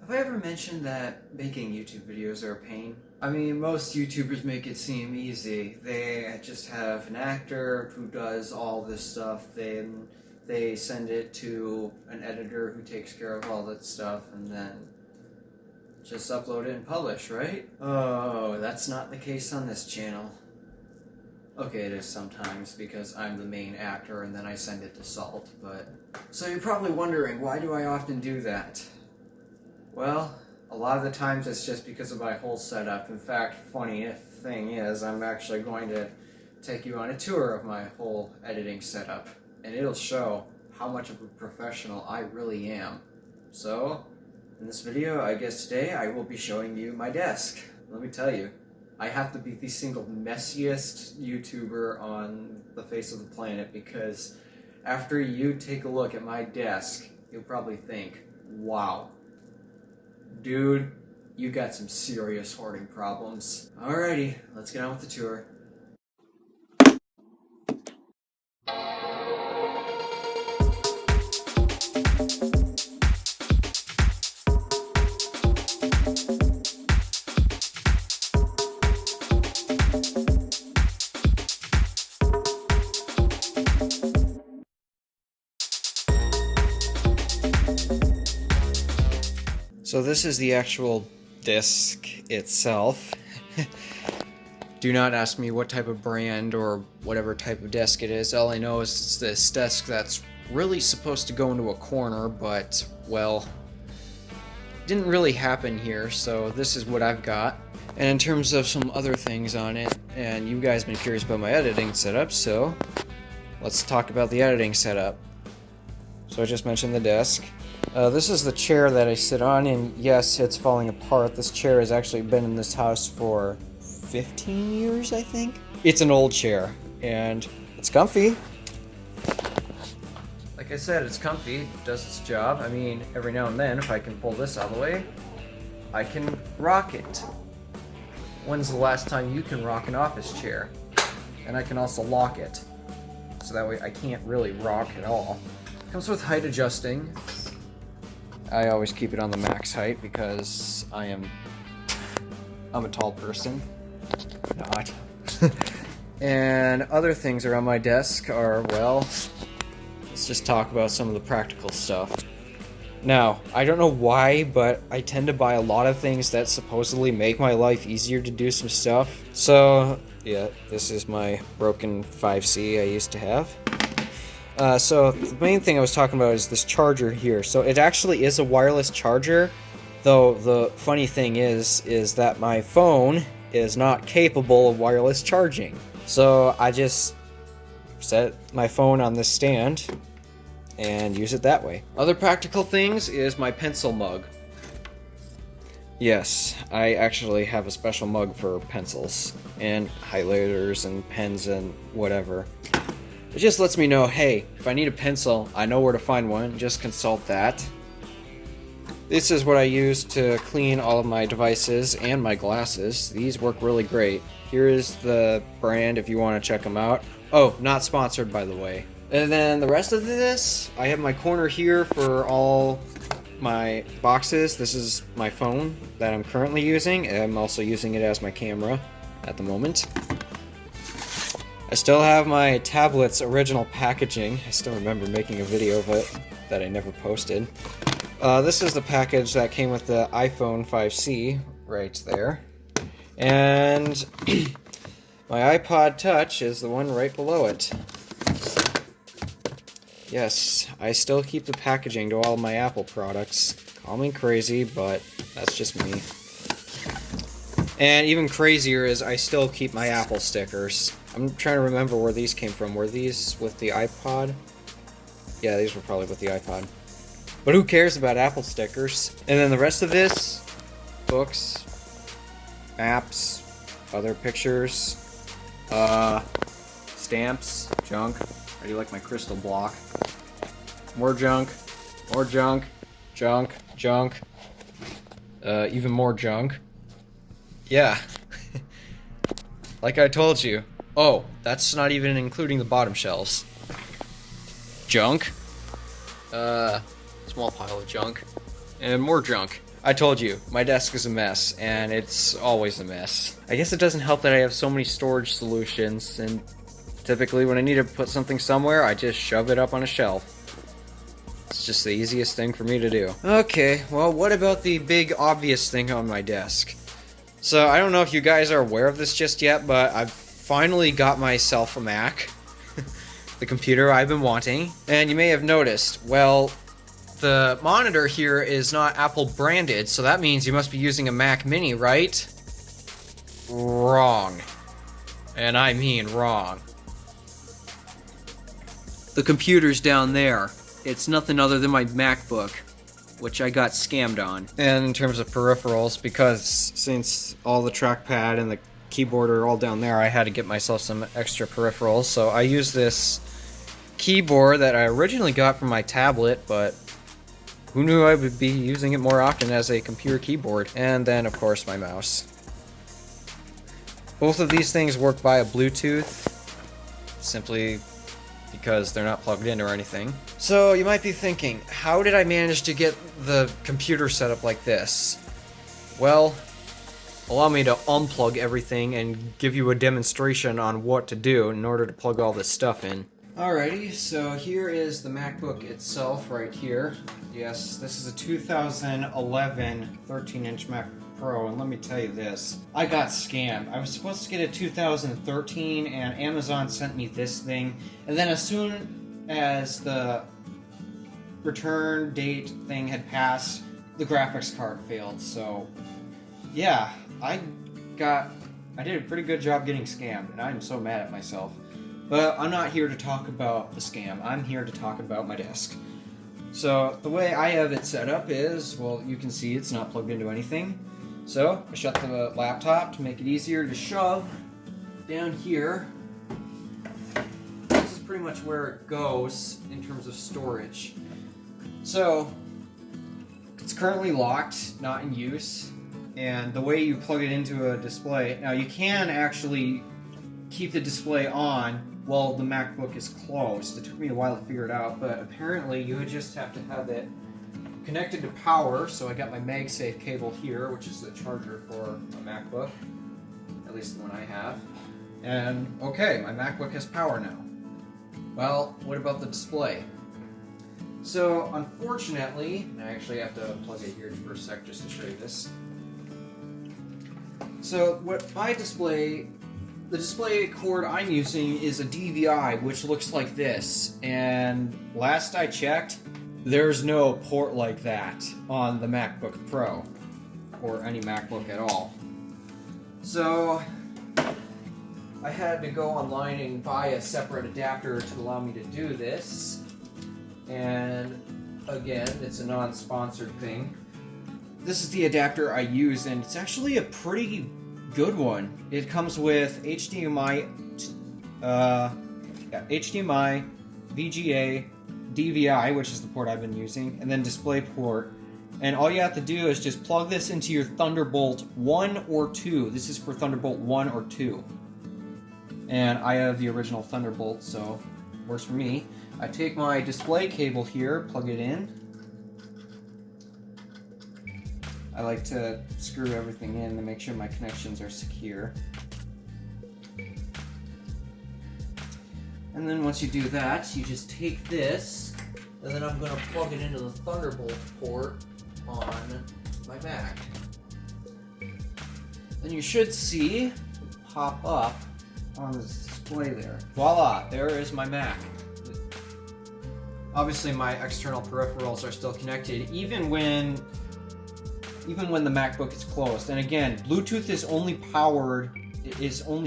Have I ever mentioned that making YouTube videos are a pain? I mean, most YouTubers make it seem easy. They just have an actor who does all this stuff, then they send it to an editor who takes care of all that stuff, and then just upload it and publish, right? Oh, that's not the case on this channel. Okay, it is sometimes, because I'm the main actor and then I send it to Salt, but... So you're probably wondering, why do I often do that? Well, a lot of the times it's just because of my whole setup. In fact, funny thing is, I'm actually going to take you on a tour of my whole editing setup, and it'll show how much of a professional I really am. So, in this video, I guess today, I will be showing you my desk. Let me tell you, I have to be the single messiest YouTuber on the face of the planet, because after you take a look at my desk, you'll probably think, wow, dude, you got some serious hoarding problems. Alrighty, let's get on with the tour. So this is the actual disc itself. Do not ask me what type of brand or whatever type of desk it is. All I know is it's this desk that's really supposed to go into a corner, but, well, didn't really happen here, so this is what I've got. And in terms of some other things on it, and you guys have been curious about my editing setup, so let's talk about the editing setup. So I just mentioned the desk. This is the chair that I sit on, and yes, it's falling apart. This chair has actually been in this house for 15 years, I think. It's an old chair, and it's comfy. Like I said, it's comfy, it does its job. I mean, every now and then, if I can pull this out of the way, I can rock it. When's the last time you can rock an office chair? And I can also lock it, so that way I can't really rock at all. Comes with height adjusting. I always keep it on the max height because I'm a tall person. Not. And other things around my desk are, well, let's just talk about some of the practical stuff. Now, I don't know why, but I tend to buy a lot of things that supposedly make my life easier to do some stuff. So, yeah, this is my broken 5C I used to have. So the main thing I was talking about is this charger here. So it actually is a wireless charger, though the funny thing is that my phone is not capable of wireless charging. So I just set my phone on this stand and use it that way. Other practical things is my pencil mug. Yes, I actually have a special mug for pencils and highlighters and pens and whatever. It just lets me know, hey, if I need a pencil, I know where to find one, just consult that. This is what I use to clean all of my devices and my glasses. These work really great. Here is the brand if you want to check them out. Oh, not sponsored, by the way. And then the rest of this, I have my corner here for all my boxes. This is my phone that I'm currently using. I'm also using it as my camera at the moment. I still have my tablet's original packaging. I still remember making a video of it that I never posted. This is the package that came with the iPhone 5C right there. And my iPod Touch is the one right below it. Yes, I still keep the packaging to all of my Apple products. Call me crazy, but that's just me. And even crazier is I still keep my Apple stickers. I'm trying to remember where these came from. Were these with the iPod? Yeah, these were probably with the iPod. But who cares about Apple stickers? And then the rest of this, books, maps, other pictures, stamps, junk. I do like my crystal block. More junk, junk, even more junk. Yeah. Like I told you. Oh, that's not even including the bottom shelves. Junk. Small pile of junk. And more junk. I told you, my desk is a mess, and it's always a mess. I guess it doesn't help that I have so many storage solutions, and typically when I need to put something somewhere, I just shove it up on a shelf. It's just the easiest thing for me to do. Okay, well, what about the big obvious thing on my desk? So, I don't know if you guys are aware of this just yet, but I've finally got myself a Mac. The computer I've been wanting. And you may have noticed, well, the monitor here is not Apple branded, so that means you must be using a Mac Mini, right? Wrong. And I mean wrong. The computer's down there. It's nothing other than my MacBook, which I got scammed on. And in terms of peripherals, because since all the trackpad and the keyboard are all down there, I had to get myself some extra peripherals. So I use this keyboard that I originally got from my tablet, but who knew I would be using it more often as a computer keyboard. And then, of course, my mouse. Both of these things work via Bluetooth, simply because they're not plugged in or anything. So you might be thinking, how did I manage to get the computer set up like this? Well, allow me to unplug everything and give you a demonstration on what to do in order to plug all this stuff in. Alrighty, so here is the MacBook itself right here. Yes, this is a 2011 13-inch Mac Pro, and let me tell you this, I got scammed. I was supposed to get a 2013, and Amazon sent me this thing, and then as soon as the return date thing had passed, the graphics card failed. So yeah, I did a pretty good job getting scammed, and I'm so mad at myself. But I'm not here to talk about the scam. I'm here to talk about my desk. So the way I have it set up is, well, you can see it's not plugged into anything. So I shut the laptop to make it easier to shove down here. This is pretty much where it goes in terms of storage. So it's currently locked, not in use. And the way you plug it into a display, now you can actually keep the display on while the MacBook is closed. It took me a while to figure it out, but apparently you would just have to have it connected to power. So I got my MagSafe cable here, which is the charger for my MacBook, at least the one I have. And okay, my MacBook has power now. Well, what about the display? So unfortunately, I actually have to plug it here for a sec just to show you this. So what my display, the display cord I'm using is a DVI, which looks like this. And last I checked, there's no port like that on the MacBook Pro, or any MacBook at all. So I had to go online and buy a separate adapter to allow me to do this. And again, it's a non-sponsored thing. This is the adapter I use, and it's actually a pretty good one. It comes with HDMI, VGA, DVI, which is the port I've been using, and then DisplayPort. And all you have to do is just plug this into your Thunderbolt 1 or 2. This is for Thunderbolt 1 or 2. And I have the original Thunderbolt, so it works for me. I take my display cable here, plug it in. I like to screw everything in to make sure my connections are secure. And then once you do that, you just take this, and then I'm going to plug it into the Thunderbolt port on my Mac. Then you should see pop up on the display there. Voila, there is my Mac. Obviously my external peripherals are still connected, even when the MacBook is closed. And again, Bluetooth is only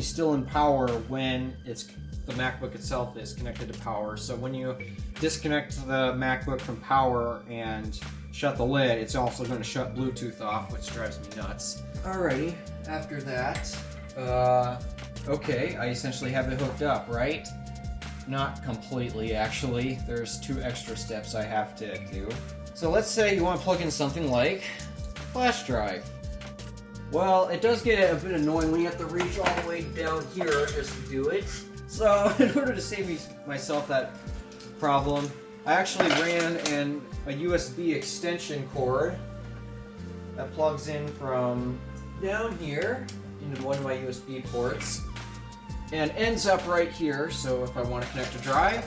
still in power when the MacBook itself is connected to power. So when you disconnect the MacBook from power and shut the lid, it's also going to shut Bluetooth off, which drives me nuts. Alrighty, after that, okay, I essentially have it hooked up, right? Not completely, actually. There's 2 extra steps I have to do. So let's say you want to plug in something like flash drive. Well, it does get a bit annoying when you have to reach all the way down here just to do it. So in order to save myself that problem, I actually ran a USB extension cord that plugs in from down here into one of my USB ports and ends up right here. So if I want to connect a drive,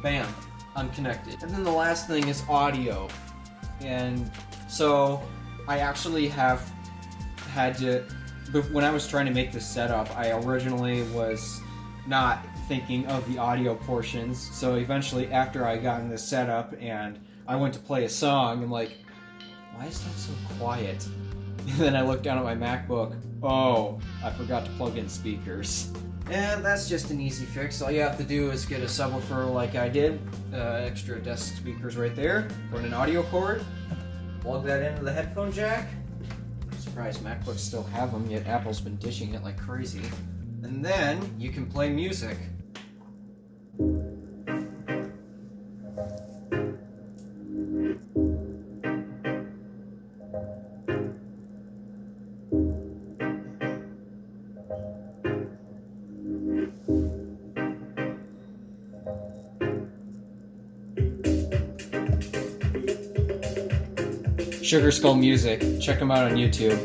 bam, I'm connected. And then the last thing is audio. And so I actually have had to, when I was trying to make this setup, I originally was not thinking of the audio portions. So eventually, after I got in this setup and I went to play a song, I'm like, why is that so quiet? And then I looked down at my MacBook, oh, I forgot to plug in speakers. And that's just an easy fix. All you have to do is get a subwoofer like I did, extra desk speakers right there, put an audio cord, plug that into the headphone jack. I'm surprised MacBooks still have them, yet Apple's been dishing it like crazy. And then you can play music. Sugar Skull Music. Check them out on YouTube.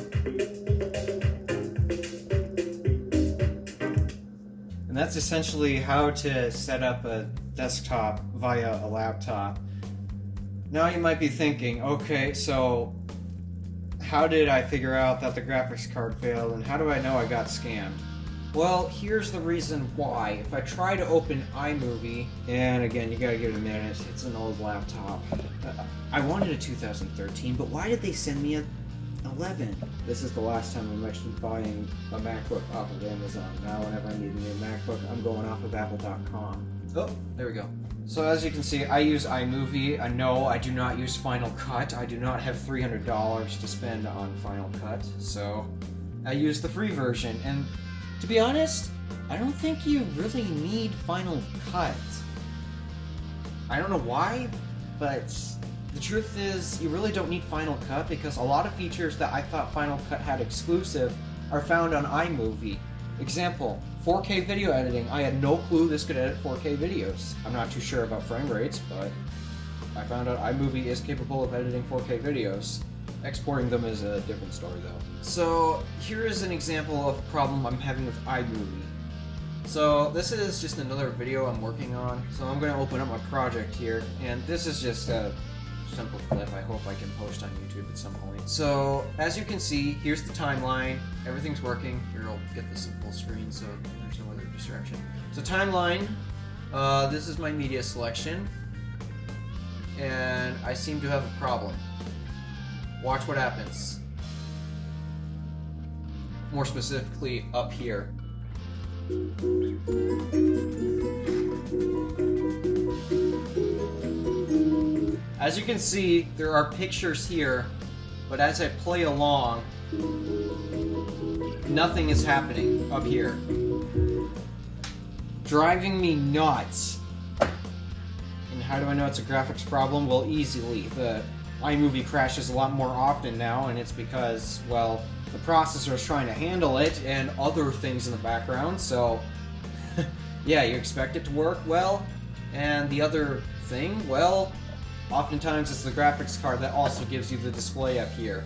And that's essentially how to set up a desktop via a laptop. Now you might be thinking, okay, so how did I figure out that the graphics card failed, and how do I know I got scammed? Well, here's the reason why. If I try to open iMovie, and again, you gotta give it a minute, it's an old laptop. I wanted a 2013, but why did they send me a 11? This is the last time I'm actually buying a MacBook off of Amazon. Now whenever I need a new MacBook, I'm going off of apple.com. Oh, there we go. So as you can see, I use iMovie. No, I do not use Final Cut. I do not have $300 to spend on Final Cut, so I use the free version. And to be honest, I don't think you really need Final Cut. I don't know why, but the truth is, you really don't need Final Cut because a lot of features that I thought Final Cut had exclusive are found on iMovie. Example, 4K video editing. I had no clue this could edit 4K videos. I'm not too sure about frame rates, but I found out iMovie is capable of editing 4K videos. Exporting them is a different story though. So here is an example of a problem I'm having with iMovie. So this is just another video I'm working on. So I'm going to open up my project here, and this is just a simple clip I hope I can post on YouTube at some point. So as you can see, here's the timeline. Everything's working. Here, I'll get this in full screen so there's no other distraction. So timeline, this is my media selection, and I seem to have a problem. Watch what happens. More specifically, up here. As you can see, there are pictures here, but as I play along, nothing is happening up here. Driving me nuts. And how do I know it's a graphics problem? Well, easily. The iMovie crashes a lot more often now, and it's because, well, the processor is trying to handle it and other things in the background, so yeah, you expect it to work well. And the other thing, well, oftentimes it's the graphics card that also gives you the display up here.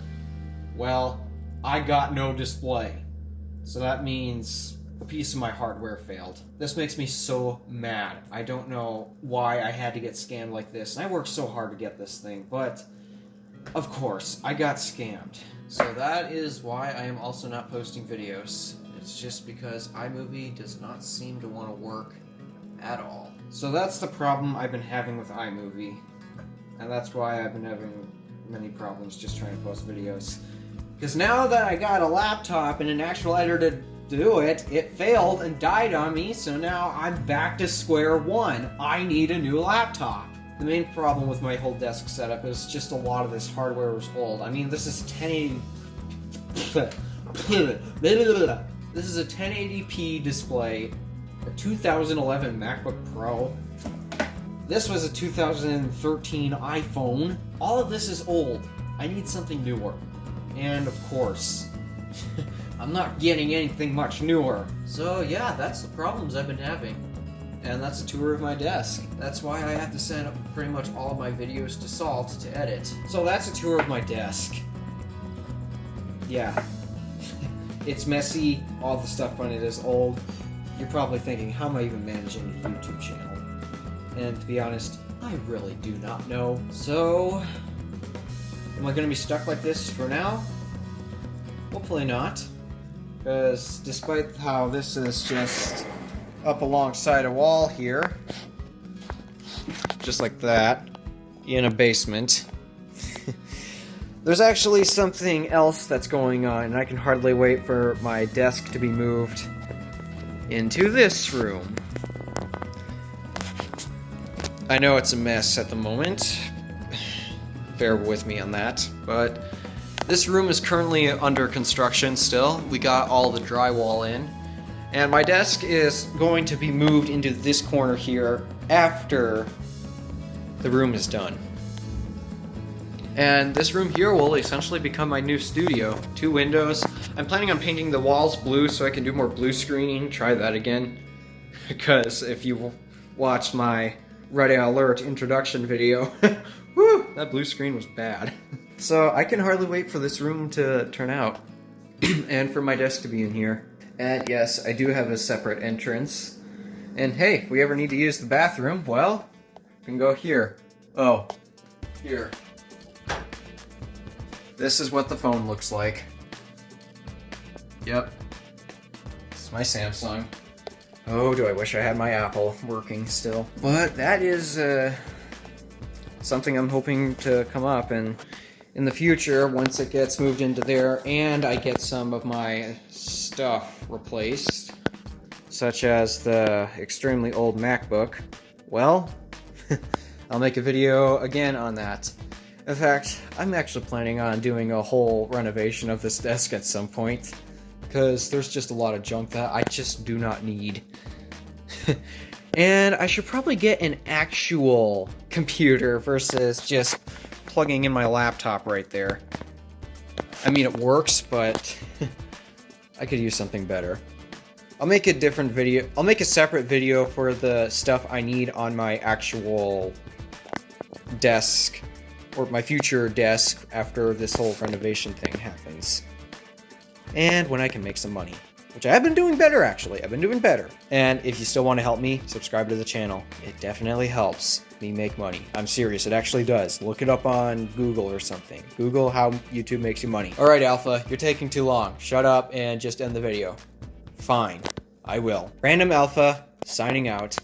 Well, I got no display, so that means a piece of my hardware failed. This makes me so mad. I don't know why I had to get scammed like this, and I worked so hard to get this thing, but of course, I got scammed. So that is why I am also not posting videos. It's just because iMovie does not seem to want to work at all. So that's the problem I've been having with iMovie. And that's why I've been having many problems just trying to post videos. Because now that I got a laptop and an actual editor to do it, it failed and died on me, so now I'm back to square one. I need a new laptop. The main problem with my whole desk setup is just a lot of this hardware was old. I mean, this is 1080... This is a 1080p display, a 2011 MacBook Pro. This was a 2013 iPhone. All of this is old. I need something newer. And of course, I'm not getting anything much newer. So yeah, that's the problems I've been having. And that's a tour of my desk. That's why I have to send pretty much all of my videos to Salt to edit. So that's a tour of my desk. Yeah. It's messy, all the stuff on it is old. You're probably thinking, how am I even managing a YouTube channel? And to be honest, I really do not know. So, am I going to be stuck like this for now? Hopefully not. Because despite how this is just up alongside a wall here, just like that, in a basement, there's actually something else that's going on, and I can hardly wait for my desk to be moved into this room. I know it's a mess at the moment, bear with me on that, but this room is currently under construction still. We got all the drywall in, and my desk is going to be moved into this corner here after the room is done. And this room here will essentially become my new studio. 2 windows. I'm planning on painting the walls blue so I can do more blue screening. Try that again. Because if you watched my Red Alert introduction video, whew, that blue screen was bad. So I can hardly wait for this room to turn out. And for my desk to be in here. And yes, I do have a separate entrance. And hey, if we ever need to use the bathroom, well, we can go here. Oh, here. This is what the phone looks like. Yep. This is my Samsung. Oh, do I wish I had my Apple working still. But that is something I'm hoping to come up, and in the future, once it gets moved into there and I get some of my stuff replaced, such as the extremely old MacBook, well, I'll make a video again on that. In fact, I'm actually planning on doing a whole renovation of this desk at some point, because there's just a lot of junk that I just do not need. And I should probably get an actual computer versus just plugging in my laptop right there. I mean, it works, but I could use something better. I'll make a different video. I'll make a separate video for the stuff I need on my actual desk, or my future desk after this whole renovation thing happens. And when I can make some money. Which I have been doing better, actually. I've been doing better. And if you still want to help me, subscribe to the channel. It definitely helps me make money. I'm serious, it actually does. Look it up on Google or something. Google how YouTube makes you money. Alright, Alpha, you're taking too long. Shut up and just end the video. Fine, I will. Random Alpha, signing out.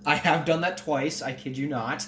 I have done that twice, I kid you not.